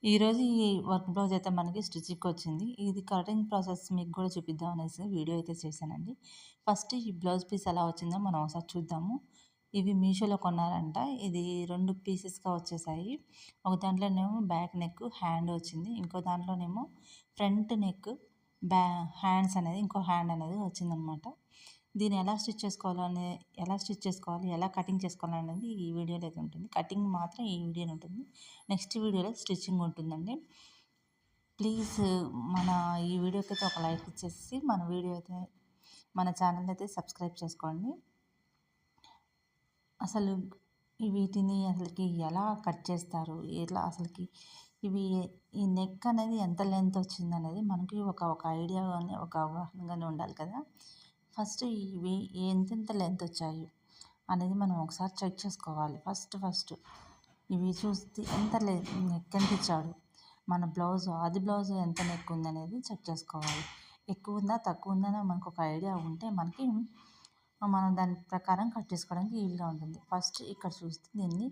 ఈరోజు ఈ work blouse అయితే మనకి స్టిచ్‌కొచ్చింది. ఇది కటింగ్ ప్రాసెస్ మీకు గూడా చూపిద్దాం అనేసి వీడియో అయితే చేశానండి. ఫస్ట్ ఈ బ్లౌజ్ పీస్ ఎలా వచ్చిందో మనం ఒకసారి చూద్దాము. ఇవి మీషోలో కొన్నారంట. ఇది 2 పీసెస్‌గా వచ్చేసాయి. ఒక దాంట్లోనేమో బ్యాక్ నెక్, హ్యాండ్ వచ్చింది. ఇంకో దాంట్లోనేమో ఫ్రంట్ నెక్, బ్యా హ్యాండ్స్ అనేది ఇంకో హ్యాండ్ అనేది వచ్చిందనమాట. దీన్ని ఎలా స్టిచ్ చేసుకోవాలి, ఎలా కటింగ్ చేసుకోవాలనేది ఈ వీడియోలో అయితే ఉంటుంది. కటింగ్ మాత్రం ఈ వీడియోలో ఉంటుంది. నెక్స్ట్ వీడియోలో స్టిచ్చింగ్ ఉంటుందండి. ప్లీజ్ మన ఈ వీడియోకి అయితే ఒక లైక్ ఇచ్చేసి మన ఛానల్ అయితే సబ్స్క్రైబ్ చేసుకోండి. అసలు వీటిని అసలుకి ఎలా కట్ చేస్తారు, ఎట్లా అసలుకి ఇవి ఈ నెక్ అనేది ఎంత లెంత్ వచ్చిందనేది మనకి ఒక ఐడియా గాని, ఒక అవగాహన గాని ఉండాలి కదా! ఫస్ట్ ఇవి ఎంతెంత లెంత్ వచ్చాయి అనేది మనం ఒకసారి చెక్ చేసుకోవాలి. ఫస్ట్ ఇవి చూస్తే నెక్ ఎంత ఇచ్చాడు, మన ఆది బ్లౌజ్ ఎంత నెక్ ఉందనేది చెక్ చేసుకోవాలి. ఎక్కువ ఉందా, తక్కువ ఉందా అని మనకు ఒక ఐడియా ఉంటే మనం దాని ప్రకారం కట్ చేసుకోవడానికి ఈజీగా ఉంటుంది. ఫస్ట్ ఇక్కడ చూస్తే దీన్ని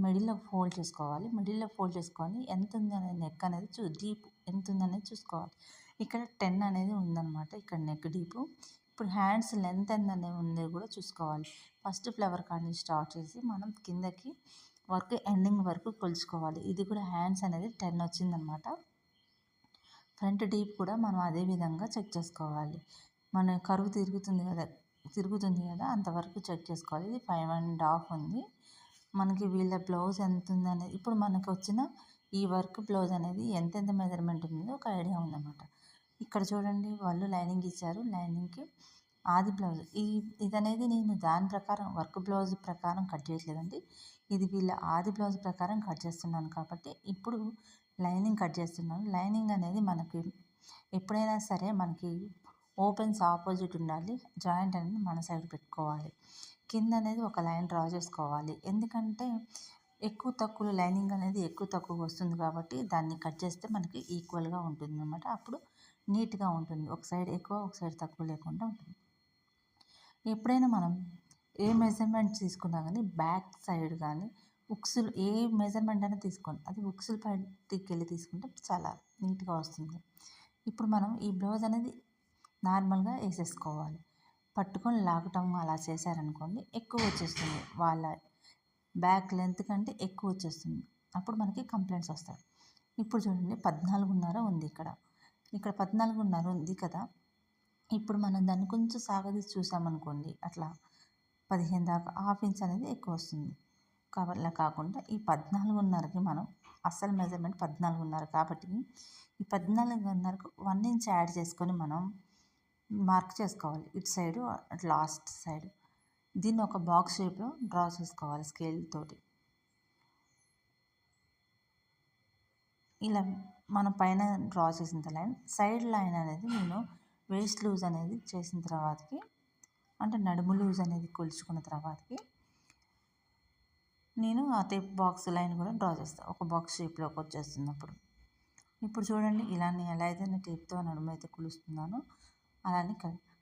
మిడిల్‌లో ఫోల్డ్ చేసుకోవాలి. మిడిల్‌లో ఫోల్డ్ చేసుకొని ఎంత ఉందనే నెక్ అనేది డీప్ ఎంత ఉందనేది చూసుకోవాలి. ఇక్కడ 10 అనేది ఉందన్నమాట. ఇక్కడ నెక్ డీపు. ఇప్పుడు హ్యాండ్స్ లెంత్ ఎంత ఉంది కూడా చూసుకోవాలి. ఫస్ట్ ఫ్లవర్ కాడ నుంచి స్టార్ట్ చేసి మనం కిందకి ఎండింగ్ వరకు కొలుచుకోవాలి. ఇది కూడా హ్యాండ్స్ అనేది 10 వచ్చిందనమాట. ఫ్రంట్ డీప్ కూడా మనం అదే విధంగా చెక్ చేసుకోవాలి. మన కరువు తిరుగుతుంది కదా అంతవరకు చెక్ చేసుకోవాలి. ఇది 5½ ఉంది. మనకి వీళ్ళ బ్లౌజ్ ఎంత ఉందనేది ఇప్పుడు మనకు వచ్చిన ఈ వర్క్ బ్లౌజ్ అనేది ఎంతెంత మెజర్మెంట్ ఉందో ఒక ఐడియా ఉందన్నమాట. ఇక్కడ చూడండి వాళ్ళు లైనింగ్ ఇచ్చారు. లైనింగ్‌కి ఆది బ్లౌజ్ ఇదనేది నేను దాని ప్రకారం వర్క్ బ్లౌజ్ ప్రకారం కట్ చేయట్లేదండి. ఇది వీళ్ళ ఆది బ్లౌజ్ ప్రకారం కట్ చేస్తున్నాను కాబట్టి ఇప్పుడు లైనింగ్ కట్ చేస్తున్నాను. లైనింగ్ అనేది మనకి ఎప్పుడైనా సరే మనకి ఓపెన్స్ ఆపోజిట్ ఉండాలి. జాయింట్ అనేది మన సైడ్ పెట్టుకోవాలి. కింద అనేది ఒక లైన్ డ్రా చేసుకోవాలి. ఎందుకంటే ఎక్కువ తక్కువలో లైనింగ్ అనేది ఎక్కువ తక్కువ వస్తుంది కాబట్టి దాన్ని కట్ చేస్తే మనకి ఈక్వల్‌గా ఉంటుందన్నమాట. అప్పుడు నీట్‌గా ఉంటుంది. ఒక సైడ్ ఎక్కువ, ఒక సైడ్ తక్కువ లేకుండా ఉంటుంది. ఎప్పుడైనా మనం ఏ మెజర్మెంట్ తీసుకున్నా కానీ బ్యాక్ సైడ్ కానీ ఏ మెజర్మెంట్ అయినా తీసుకోండి. అది ఉక్సులు పైకెళ్ళి తీసుకుంటే చాలా నీట్‌గా వస్తుంది. ఇప్పుడు మనం ఈ బ్లౌజ్ అనేది నార్మల్‌గా వేసేసుకోవాలి. పట్టుకొని లాగటం అలా చేశారనుకోండి ఎక్కువ వచ్చేస్తుంది. వాళ్ళ బ్యాక్ లెంత్ కంటే ఎక్కువ వచ్చేస్తుంది. అప్పుడు మనకి కంప్లైంట్స్ వస్తాయి. ఇప్పుడు చూడండి 14:30 ఉంది ఇక్కడ. ఇక్కడ 14:30 ఉంది కదా! ఇప్పుడు మనం దాన్ని కొంచెం సాగదీసి చూసామనుకోండి అట్లా 15 దాకా హాఫ్ ఇంచ్ అనేది ఎక్కువ వస్తుంది. కాబట్టి అలా కాకుండా ఈ 14:30కి మనం అసలు మెజర్మెంట్ 14:30 కాబట్టి ఈ 14:30కు 1 ఇంచ్ యాడ్ చేసుకొని మనం మార్క్ చేసుకోవాలి. ఇటు సైడు లాస్ట్ సైడ్. దీన్ని ఒక బాక్స్ షేప్‌లో డ్రా చేసుకోవాలి స్కేల్ తోటి. ఇలా మనం పైన డ్రా చేసిన సైడ్ లైన్ అనేది నేను వేస్ట్ లూజ్ అనేది చేసిన తర్వాతకి అంటే నడుము లూజ్ అనేది కొలుచుకున్న తర్వాతకి నేను ఆ టేప్ బాక్స్ లైన్ కూడా డ్రా చేస్తాను. ఒక బాక్స్ షేప్‌లోకి వచ్చేస్తున్నప్పుడు. ఇప్పుడు చూడండి ఇలా నేను ఎలా అయితే నేను టేప్‌తో నడుము అయితే కొలుస్తున్నానో అలానే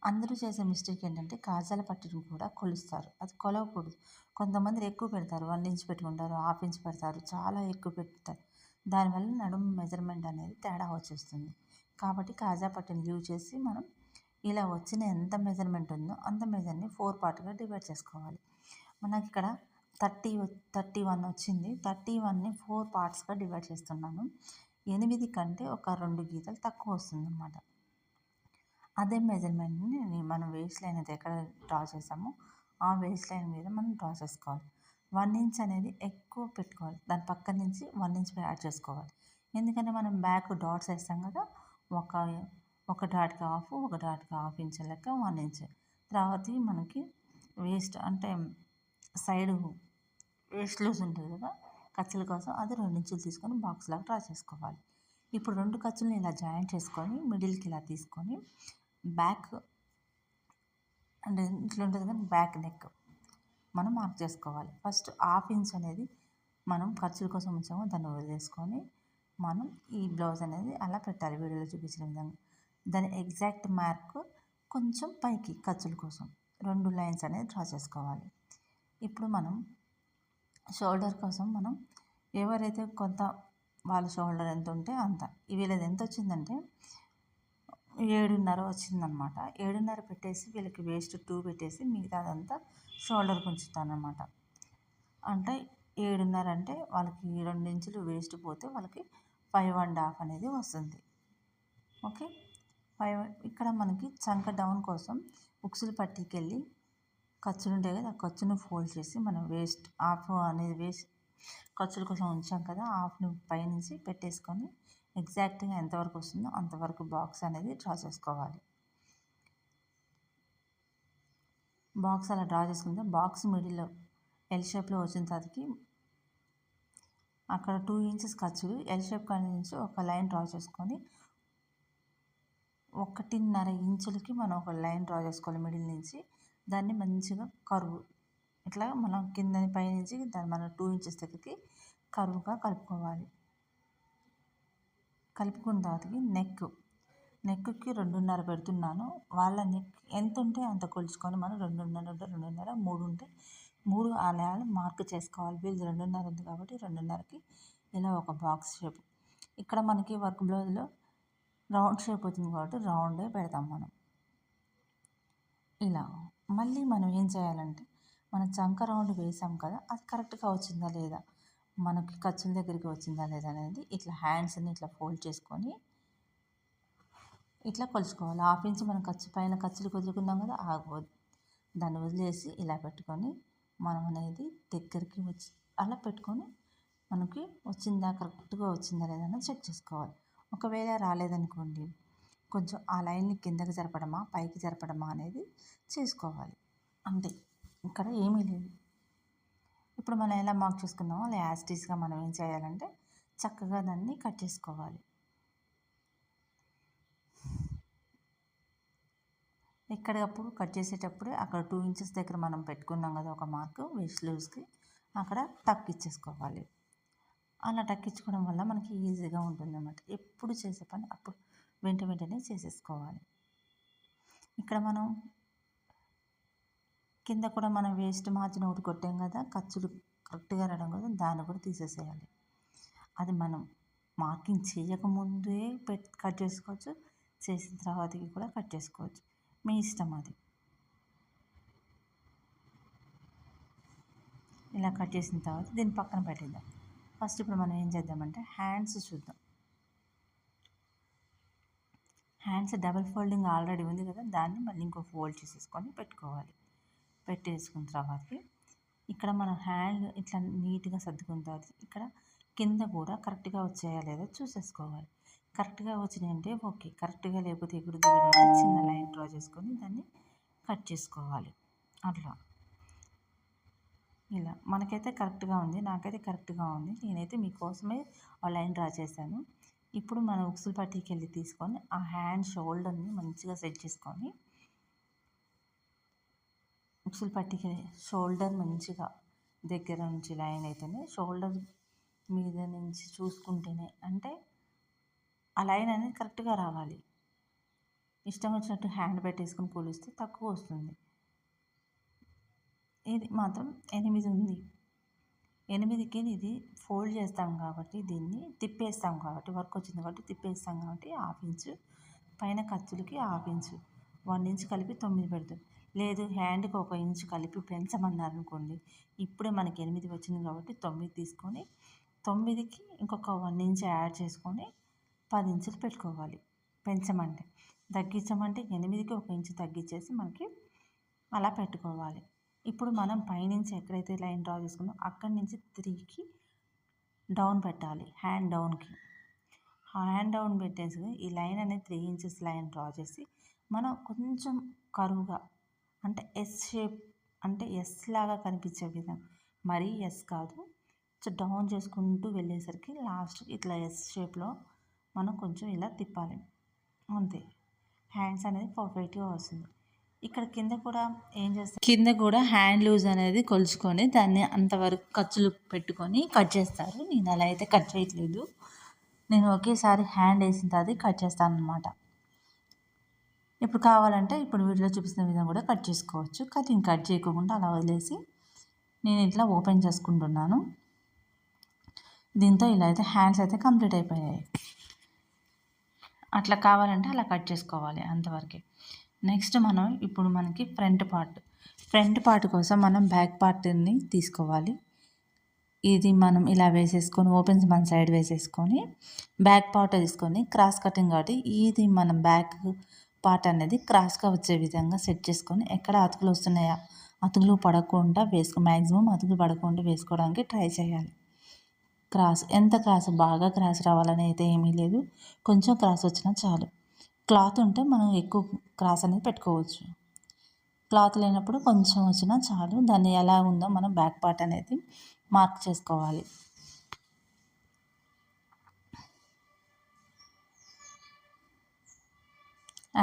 అందరూ చేసే మిస్టేక్ ఏంటంటే కాజాల పట్టీని కూడా కొలుస్తారు. అది కొలవకూడదు. కొంతమంది ఎక్కువ పెడతారు. 1 ఇంచ్ పెట్టుకుంటారు, హాఫ్ ఇంచ్ పెడతారు, చాలా ఎక్కువ పెడతారు. దానివల్ల నడుము మెజర్మెంట్ అనేది తేడా వచ్చేస్తుంది. కాబట్టి కాజా పట్టీని యూజ్ చేసి మనం ఇలా వచ్చిన ఎంత మెజర్మెంట్ ఉందో అంత మెజర్‌ని 4 పార్ట్‌గా డివైడ్ చేసుకోవాలి. మనకిక్కడ 31 వచ్చింది. 31ని 4 పార్ట్స్‌గా డివైడ్ చేస్తున్నాను. 8 కంటే ఒక 2 గీతలు తక్కువ వస్తుందన్నమాట. అదే మెజర్మెంట్‌ని మనం వేస్ట్ లైన్ అయితే ఎక్కడ డ్రా చేసామో ఆ వేస్ట్ లైన్ మీద మనం డ్రా చేసుకోవాలి. 1 ఇంచ్ అనేది ఎక్కువ పెట్టుకోవాలి. దాని పక్క నుంచి 1 ఇంచ్ యాడ్ చేసుకోవాలి. ఎందుకంటే మనం బ్యాక్ డాట్స్ వేస్తాం కదా! ఒక ఒక డాట్‌కి హాఫ్, ఒక డాట్‌కి హాఫ్ ఇంచ్ లెక్క 1 ఇంచ్. తర్వాతకి మనకి అంటే సైడు వేస్ట్ లూజ్ ఉంటుంది కదా! ఖర్చుల కోసం అది 2 ఇంచులు తీసుకొని బాక్స్‌లాగా డ్రా చేసుకోవాలి. ఇప్పుడు 2 ఖర్చులను ఇలా జాయింట్ చేసుకొని మిడిల్‌కి ఇలా తీసుకొని బ్యాక్ అంటే ఇట్లా ఉంటుంది కదా బ్యాక్ నెక్ మనం మార్క్ చేసుకోవాలి. ఫస్ట్ హాఫ్ ఇంచ్ అనేది మనం ఖర్చుల కోసం ఉంచామో దాన్ని వదిలేసుకొని మనం ఈ బ్లౌజ్ అనేది అలా పెట్టాలి వీడియోలో చూపించిన విధంగా. దాని ఎగ్జాక్ట్ మార్క్ కొంచెం పైకి ఖర్చుల కోసం 2 లైన్స్ అనేది డ్రా చేసుకోవాలి. ఇప్పుడు మనం షోల్డర్ కోసం మనం ఎవరైతే కొంత వాళ్ళ షోల్డర్ ఎంత ఉంటే అంత. వీళ్ళది ఎంత వచ్చిందంటే 7.5 వచ్చిందనమాట. 7.5 పెట్టేసి వీళ్ళకి వేస్ట్ 2 పెట్టేసి మిగతాదంతా షోల్డర్కి ఉంచుతానమాట. అంటే 7.5 అంటే వాళ్ళకి 2 ఇంచులు వేస్ట్ పోతే వాళ్ళకి 5.5 అనేది వస్తుంది. ఓకే, 5. ఇక్కడ మనకి చంక డౌన్ కోసం ఉక్సులు పట్టీకి వెళ్ళి ఖర్చులు ఉంటాయి కదా, ఆ ఖర్చును ఫోల్డ్ చేసి మనం వేస్ట్ హాఫ్ అనేది వేస్ట్ ఖర్చుల కోసం ఉంచాం కదా, హాఫ్ని పైనుంచి పెట్టేసుకొని ఎగ్జాక్ట్గా ఎంతవరకు వస్తుందో అంతవరకు బాక్స్ అనేది డ్రా చేసుకోవాలి. బాక్స్ అలా డ్రా చేసుకుంటే బాక్స్ మిడిల్లో ఎల్ షేప్లో వచ్చిన తర్వాతకి అక్కడ 2 ఇంచెస్ ఖర్చులు ఎల్ షేప్ కాడ నుంచి ఒక లైన్ డ్రా చేసుకొని 1.5 ఇంచులకి మనం ఒక లైన్ డ్రా చేసుకోవాలి మిడిల్ నుంచి. దాన్ని మంచిగా కరువు ఇట్లా మనం కింద పైనుంచి దాన్ని మనం 2 ఇంచెస్ దగ్గరికి కరువుగా కలుపుకోవాలి. కలుపుకున్న తర్వాతకి నెక్కి 2.5 పెడుతున్నాను. వాళ్ళ నెక్ ఎంత ఉంటే అంత కొలుచుకొని మనం 2.5 ఉంటే 2.5, 3 ఉంటే 3 అలా మార్క్ చేసుకోవాలి. వీళ్ళు 2.5 ఉంది కాబట్టి 2.5కి ఇలా ఒక బాక్స్ షేప్. ఇక్కడ మనకి వర్క్ బ్లౌజ్లో రౌండ్ షేప్ వచ్చింది కాబట్టి రౌండే పెడతాం మనం. ఇలా మళ్ళీ మనం ఏం చేయాలంటే మనం చంక రౌండ్ వేసాం కదా, అది కరెక్ట్గా వచ్చిందా లేదా, మనకి ఖర్చుల దగ్గరికి వచ్చిందా లేదా అనేది ఇట్లా హ్యాండ్స్ని ఇట్లా ఫోల్డ్ చేసుకొని ఇట్లా కొలుచుకోవాలి. 1/2 ఇంచ్ మనం పైన ఖర్చులు వదులుకున్నాం కదా, దాన్ని వదిలేసి ఇలా పెట్టుకొని మనం అనేది దగ్గరికి వచ్చి అలా పెట్టుకొని మనకి వచ్చిందా కరెక్ట్గా వచ్చిందా లేదా చెక్ చేసుకోవాలి. ఒకవేళ రాలేదనుకోండి కొంచెం ఆ లైన్ని కిందకి జరపడమా పైకి జరపడమా అనేది చేసుకోవాలి. అంతే, ఇక్కడ ఏమీ లేదు. ఇప్పుడు మనం ఎలా మార్క్ చేసుకున్నామో అలా యాస్టీస్గా మనం ఏం చేయాలంటే చక్కగా దాన్ని కట్ చేసుకోవాలి. ఎక్కడప్పుడు కట్ చేసేటప్పుడే అక్కడ 2 ఇంచెస్ దగ్గర మనం పెట్టుకున్నాం కదా ఒక మార్క్ వేస్ట్ లూజ్కి, అక్కడ టక్ ఇచ్చేసుకోవాలి. అలా టక్ ఇచ్చుకోవడం వల్ల మనకి ఈజీగా ఉంటుందన్నమాట. ఎప్పుడు చేసే పని అప్పుడు వెంటనే చేసేసుకోవాలి. ఇక్కడ మనం కింద కూడా మనం వేస్ట్ మార్జిన్ ఒకటి కొట్టాం కదా, ఖర్చులు కరెక్ట్గా రావడం కదా, దాన్ని కూడా తీసేసేయాలి. అది మనం మార్కింగ్ చేయకముందే కట్ చేసుకోవచ్చు, చేసిన తర్వాతకి కూడా కట్ చేసుకోవచ్చు, మీ ఇష్టం అది. ఇలా కట్ చేసిన తర్వాత దీన్ని పక్కన పెట్టేద్దాం. ఫస్ట్ ఇప్పుడు మనం ఏం చేద్దామంటే హ్యాండ్స్ చూద్దాం. హ్యాండ్స్ డబల్ ఫోల్డింగ్ ఆల్రెడీ ఉంది కదా, దాన్ని మళ్ళీ ఇంకో ఫోల్డ్ చేసేసుకొని పెట్టేసుకున్న తర్వాతకి ఇక్కడ మన హ్యాండ్ ఇట్లా నీట్గా సర్దుకున్న తర్వాత ఇక్కడ కింద కూడా కరెక్ట్గా వచ్చాయా లేదా చూసేసుకోవాలి. కరెక్ట్గా వచ్చినాయంటే ఓకే, కరెక్ట్గా లేకపోతే ఎగుడు దిగుడు చిన్న లైన్ డ్రా చేసుకొని దాన్ని కట్ చేసుకోవాలి. అట్లా ఇలా మనకైతే కరెక్ట్గా ఉంది, నాకైతే కరెక్ట్గా ఉంది. నేనైతే మీకోసమే ఆ లైన్ డ్రా చేశాను. ఇప్పుడు మనం ఉక్సులు పట్టీకి వెళ్ళి తీసుకొని ఆ హ్యాండ్ షోల్డర్ని మంచిగా సెట్ చేసుకొని ఉక్సులు పట్టీకి షోల్డర్ మంచిగా దగ్గర నుంచి లైన్ అయితేనే షోల్డర్ మీద నుంచి చూసుకుంటేనే అంటే ఆ లైన్ అనేది కరెక్ట్గా రావాలి. ఇష్టం వచ్చినట్టు హ్యాండ్ పెట్టేసుకుని కొలిస్తే తక్కువ వస్తుంది. ఇది మాత్రం 8 ఉంది. 8కి ఇది ఫోల్డ్ చేస్తాం కాబట్టి దీన్ని తిప్పేస్తాం కాబట్టి వర్క్ వచ్చింది కాబట్టి తిప్పేస్తాం కాబట్టి 1/2 ఇంచు పైన ఖర్చులకి 1/2 ఇంచు 1 ఇంచ్ కలిపి 9 పెడుతుంది. లేదు హ్యాండ్కి 1 ఇంచు కలిపి పెంచమన్నారు అనుకోండి, ఇప్పుడే మనకి 8 వచ్చింది కాబట్టి 9 తీసుకొని 9కి ఇంకొక 1 ఇంచ్ యాడ్ చేసుకొని 10 ఇంచులు పెట్టుకోవాలి. పెంచమంటే తగ్గించమంటే 8కి 1 ఇంచు తగ్గించేసి మనకి అలా పెట్టుకోవాలి. ఇప్పుడు మనం పైనుంచి ఎక్కడైతే లైన్ డ్రా చేసుకున్నామో అక్కడి నుంచి 3కి డౌన్ పెట్టాలి. హ్యాండ్ డౌన్ పెట్టేసి ఈ లైన్ అనేది 3 ఇంచెస్ లైన్ డ్రా చేసి మనం కొంచెం కరువుగా అంటే ఎస్ షేప్ అంటే ఎస్ లాగా కనిపించే విధంగా, మరీ ఎస్ కాదు, డౌన్ చేసుకుంటూ వెళ్ళేసరికి లాస్ట్ ఇట్లా ఎస్ షేప్లో మనం కొంచెం ఇలా తిప్పాలి. అంతే, హ్యాండ్స్ అనేది పర్ఫెక్ట్గా వస్తుంది. ఇక్కడ కింద కూడా ఏం చేస్తారు, కింద కూడా హ్యాండ్ లూజ్ అనేది కొలుచుకొని దాన్ని అంతవరకు ఖర్చులు పెట్టుకొని కట్ చేస్తారు. నేను అలా అయితే కట్ చేయట్లేదు, నేను ఒకేసారి హ్యాండ్ వేసిన తర్వాత కట్ చేస్తాను అనమాట. ఇప్పుడు కావాలంటే ఇప్పుడు వీడియోలో చూపిస్తున్న విధంగా కూడా కట్ చేసుకోవచ్చు, కానీ నేను కట్ చేయకుండా అలా వదిలేసి నేను ఇట్లా ఓపెన్ చేసుకుంటున్నాను. దీంతో ఇలా అయితే హ్యాండ్స్ అయితే కంప్లీట్ అయిపోయాయి. అట్లా కావాలంటే అలా కట్ చేసుకోవాలి అంతవరకే. నెక్స్ట్ ఇప్పుడు మనకి ఫ్రంట్ పార్ట్ కోసం మనం బ్యాక్ పార్ట్ని తీసుకోవాలి. ఇది మనం ఇలా వేసేసుకొని ఓపెన్స్ మన సైడ్ వేసేసుకొని బ్యాక్ పార్ట్ తీసుకొని క్రాస్ కటింగ్ కాబట్టి ఇది మనం బ్యాక్ పార్ట్ అనేది క్రాస్గా వచ్చే విధంగా సెట్ చేసుకొని ఎక్కడ అతుకులు వస్తున్నాయా అతుకులు పడకుండా మ్యాక్సిమం అతుకులు పడకుండా వేసుకోవడానికి ట్రై చేయాలి. ఎంత బాగా క్రాస్ రావాలని అయితే ఏమీ లేదు, కొంచెం క్రాస్ వచ్చినా చాలు. క్లాత్ ఉంటే మనం ఎక్కువ క్రాస్ అనేది పెట్టుకోవచ్చు, క్లాత్ లేనప్పుడు కొంచెం వచ్చినా చాలు. దాన్ని ఎలా ఉందో మనం బ్యాక్ పార్ట్ అనేది మార్క్ చేసుకోవాలి.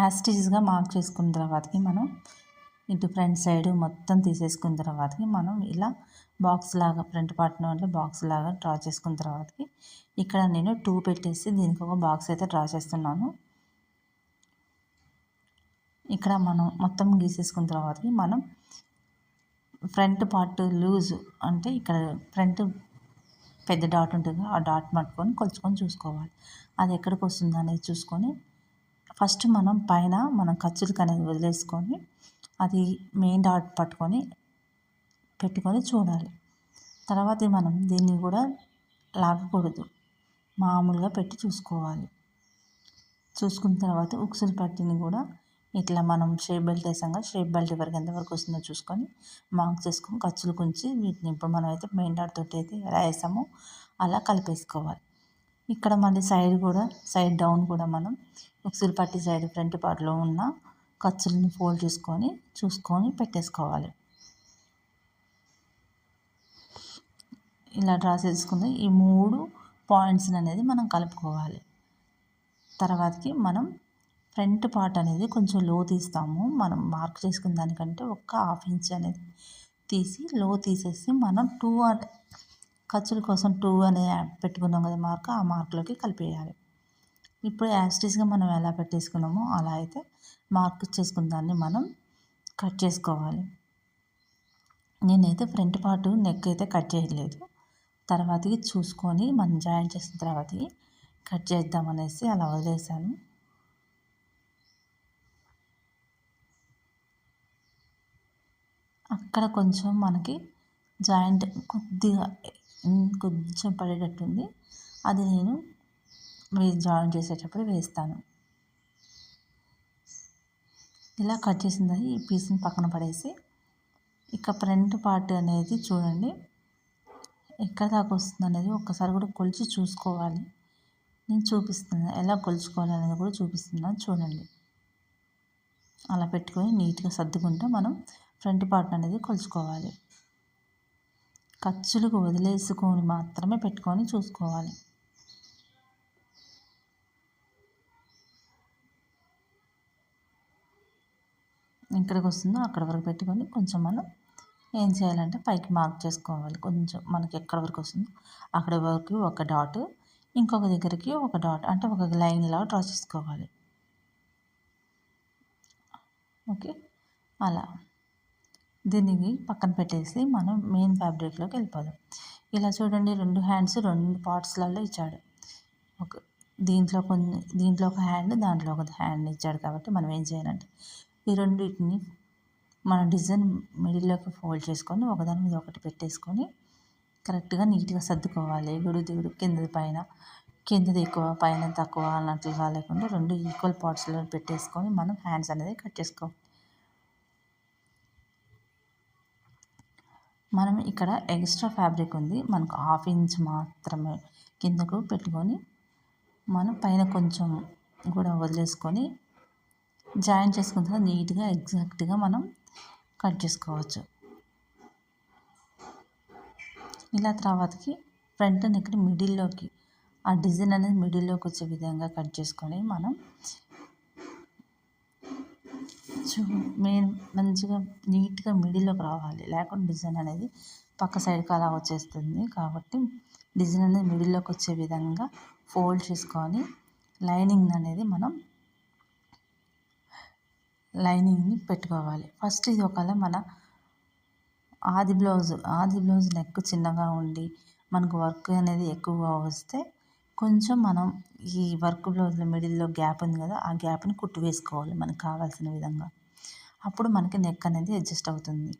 యాస్టీస్గా మార్క్ చేసుకున్న తర్వాతకి మనం ఇటు ఫ్రంట్ సైడ్ మొత్తం తీసేసుకున్న తర్వాతకి మనం ఇలా బాక్స్ లాగా ఫ్రంట్ పార్ట్ను అంటే బాక్స్ లాగా డ్రా చేసుకున్న తర్వాతకి ఇక్కడ నేను 2 పెట్టేసి దీనికి ఒక బాక్స్ అయితే డ్రా చేస్తున్నాను. ఇక్కడ మనం మొత్తం గీసేసుకున్న తర్వాతకి మనం ఫ్రంట్ పార్ట్ లూజ్ అంటే ఇక్కడ ఫ్రంట్ పెద్ద డాట్ ఉంటుంది, ఆ డాట్ పట్టుకొని కొలుచుకొని చూసుకోవాలి అది ఎక్కడికి వస్తుందో అనేది చూసుకొని ఫస్ట్ మనం పైన ఖర్చులకు అనేది వదిలేసుకొని అది మెయిన్ డాట్ పట్టుకొని పెట్టుకొని చూడాలి. తర్వాత మనం దీన్ని కూడా లాగకూడదు, మామూలుగా పెట్టి చూసుకోవాలి. చూసుకున్న తర్వాత ఉక్సులు పట్టిని కూడా ఇట్లా మనం షేప్ బెల్ట్ వేసాక షేప్ బెల్ట్ వరకు ఎంతవరకు వస్తుందో చూసుకొని మార్క్ చేసుకొని ఖర్చులు కొంచి వీటిని ఇప్పుడు మనం అయితే మెయిన్ డాట్ తోటి అయితే ఎలా వేసామో అలా కలిపేసుకోవాలి. ఇక్కడ మళ్ళీ సైడ్ డౌన్ కూడా మనం ఉక్సులు పట్టి సైడ్ ఫ్రంట్ పార్ట్లో ఉన్న ఖర్చులను ఫోల్డ్ చూసుకొని పెట్టేసుకోవాలి. ఇలా డ్రా చేసుకుని ఈ 3 పాయింట్స్ అనేది మనం కలుపుకోవాలి. తర్వాతకి మనం ఫ్రంట్ పార్ట్ అనేది కొంచెం లో తీస్తాము, మనం మార్క్ చేసుకున్న దానికంటే ఒక 1/2 ఇంచ్ అనేది తీసి లో తీసేసి మనం 2 ఖర్చుల కోసం 2 అనే పెట్టుకున్నాం కదా మార్క్, ఆ మార్క్లోకి కలిపేయాలి. ఇప్పుడు యాస్టీస్గా మనం ఎలా పెట్టేసుకున్నామో అలా అయితే మార్క్ చేసుకున్న దాన్ని మనం కట్ చేసుకోవాలి. నేనైతే ఫ్రంట్ పార్ట్ నెక్ అయితే కట్ చేయలేదు, తర్వాతకి చూసుకొని మనం జాయిన్ చేసిన తర్వాతకి కట్ చేద్దామనేసి అలా వదిలేసాను. అక్కడ కొంచెం మనకి జాయింట్ కొంచెం పడేటట్టుంది, అది నేను జాయిన్ చేసేటప్పుడు వేస్తాను. ఇలా కట్ చేసింది ఈ పీస్ని పక్కన పడేసి ఇక ఫ్రంట్ పార్ట్ అనేది చూడండి ఎక్కడ దాకా వస్తుంది అనేది ఒక్కసారి కూడా కొలిచి చూసుకోవాలి. నేను చూపిస్తున్నాను ఎలా కొలుచుకోవాలి అనేది కూడా చూపిస్తున్నాను చూడండి. అలా పెట్టుకొని నీట్గా సర్దుకుంటూ మనం ఫ్రంట్ పార్ట్ అనేది కొలుచుకోవాలి. ఖర్చులకు వదిలేసుకొని మాత్రమే పెట్టుకొని చూసుకోవాలి. ఎక్కడికి వస్తుందో అక్కడ వరకు పెట్టుకొని కొంచెం మనం ఏం చేయాలంటే పైకి మార్క్ చేసుకోవాలి. కొంచెం మనకి ఎక్కడ వరకు వస్తుందో అక్కడ వరకు ఒక డాట్, ఇంకొక దగ్గరికి ఒక డాట్ అంటే ఒక లైన్లా డ్రా చేసుకోవాలి. ఓకే, అలా దీనికి పక్కన పెట్టేసి మనం మెయిన్ ఫ్యాబ్రిక్లోకి వెళ్ళిపోదాం. ఇలా చూడండి 2 హ్యాండ్స్ 2 పార్ట్స్లలో ఇచ్చాడు. దీంట్లో ఒక హ్యాండ్ దాంట్లో ఒక హ్యాండ్ ఇచ్చాడు కాబట్టి మనం ఏం చేయాలంటే ఈ రెండింటిని మన డిజైన్ మిడిల్లోకి ఫోల్డ్ చేసుకొని ఒకదాని మీద ఒకటి పెట్టేసుకొని కరెక్ట్గా నీట్గా సర్దుకోవాలి. ఎగుడు దిగుడు కిందది ఎక్కువ పైన తక్కువ అన్నట్లుగా లేకుండా 2 ఈక్వల్ పార్ట్స్లో పెట్టేసుకొని మనం హ్యాండ్స్ అనేది కట్ చేసుకోవాలి. మనం ఇక్కడ ఎక్స్ట్రా ఫ్యాబ్రిక్ ఉంది, మనకు 1/2 ఇంచ్ మాత్రమే కిందకు పెట్టుకొని మనం పైన కొంచెం కూడా వదిలేసుకొని జాయిన్ చేసుకున్న తర్వాత నీట్గా ఎగ్జాక్ట్గా మనం కట్ చేసుకోవచ్చు. ఇలా తర్వాతకి ఫ్రంట్ నెక్ మిడిల్లోకి ఆ డిజైన్ అనేది మిడిల్లోకి వచ్చే విధంగా కట్ చేసుకొని మనం మంచిగా నీట్గా మిడిల్లోకి రావాలి, లేకుండా డిజైన్ అనేది పక్క సైడ్కి అలా వచ్చేస్తుంది. కాబట్టి డిజైన్ అనేది మిడిల్లోకి వచ్చే విధంగా ఫోల్డ్ చేసుకొని లైనింగ్ని పెట్టుకోవాలి. ఫస్ట్ ఇది ఒకవేళ మన ఆది బ్లౌజ్ నెక్ చిన్నగా ఉండి మనకు వర్క్ అనేది ఎక్కువగా వస్తే కొంచెం మనం ఈ వర్క్ బ్లౌజ్లో మిడిల్లో గ్యాప్ ఉంది కదా, ఆ గ్యాప్ని కుట్టు వేసుకోవాలి మనకు కావాల్సిన విధంగా. అప్పుడు మనకి నెక్ అనేది అడ్జస్ట్ అవుతుంది.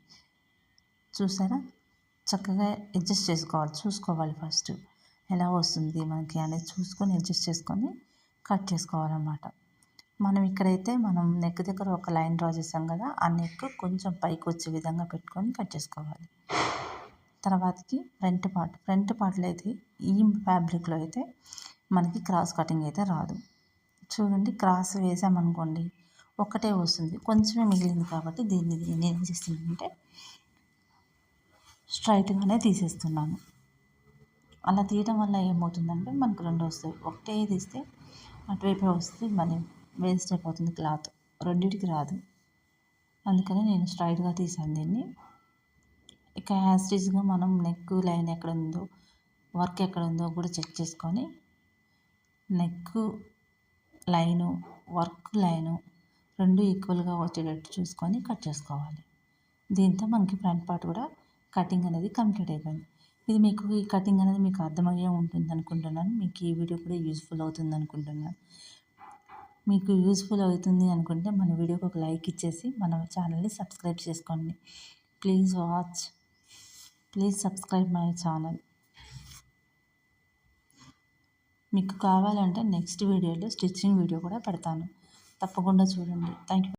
చూసారా, చక్కగా అడ్జస్ట్ చేసుకోవాలి, చూసుకోవాలి ఫస్ట్ ఎలా వస్తుంది మనకి అనేది చూసుకొని అడ్జస్ట్ చేసుకొని కట్ చేసుకోవాలన్నమాట. మనం ఇక్కడైతే మనం నెక్ దగ్గర ఒక లైన్ డ్రా చేసాం కదా, ఆ నెక్ కొంచెం పైకి వచ్చే విధంగా పెట్టుకొని కట్ చేసుకోవాలి. తర్వాతకి ఫ్రంట్ పార్ట్లో అయితే ఈ ఫ్యాబ్రిక్లో అయితే మనకి క్రాస్ కటింగ్ అయితే రాదు. చూడండి, క్రాస్ వేసామనుకోండి ఒక్కటే వస్తుంది, కొంచెమే మిగిలింది కాబట్టి దీన్ని నేను ఏం చేస్తున్నానంటే స్ట్రైట్గానే తీసేస్తున్నాను. అలా తీయడం వల్ల ఏమవుతుందంటే మనకు రెండు వస్తాయి. ఒకటే తీస్తే అటువైపే వస్తే మళ్ళీ వేస్ట్ అయిపోతుంది క్లాత్, రెండింటికి రాదు. అందుకని నేను స్ట్రైట్గా తీసాను దీన్ని. ఇక యాజ్ ఇట్ ఈస్గా మనం నెక్ లైన్ ఎక్కడ ఉందో, వర్క్ ఎక్కడ ఉందో కూడా చెక్ చేసుకొని నెక్ లైను, వర్క్ లైను రెండు ఈక్వల్గా వచ్చేటట్టు చూసుకొని కట్ చేసుకోవాలి. దీంతో మనకి ఫ్రంట్ పార్ట్ కూడా కటింగ్ అనేది కంప్లీట్ అయిపోయింది. ఇది మీకు ఈ కటింగ్ అనేది మీకు అర్థమయ్యే ఉంటుంది అనుకుంటున్నాను. మీకు ఈ వీడియో కూడా యూస్ఫుల్ అవుతుంది అనుకుంటున్నాను. మీకు యూస్ఫుల్ అవుతుంది అనుకుంటే మన వీడియోకి ఒక లైక్ ఇచ్చేసి మన ఛానల్ని సబ్స్క్రైబ్ చేసుకోండి. Please subscribe my channel. మీకు కావాలంటే నెక్స్ట్ వీడియోలో స్టిచ్చింగ్ వీడియో కూడా పెడతాను, తప్పకుండా చూడండి. Thank you.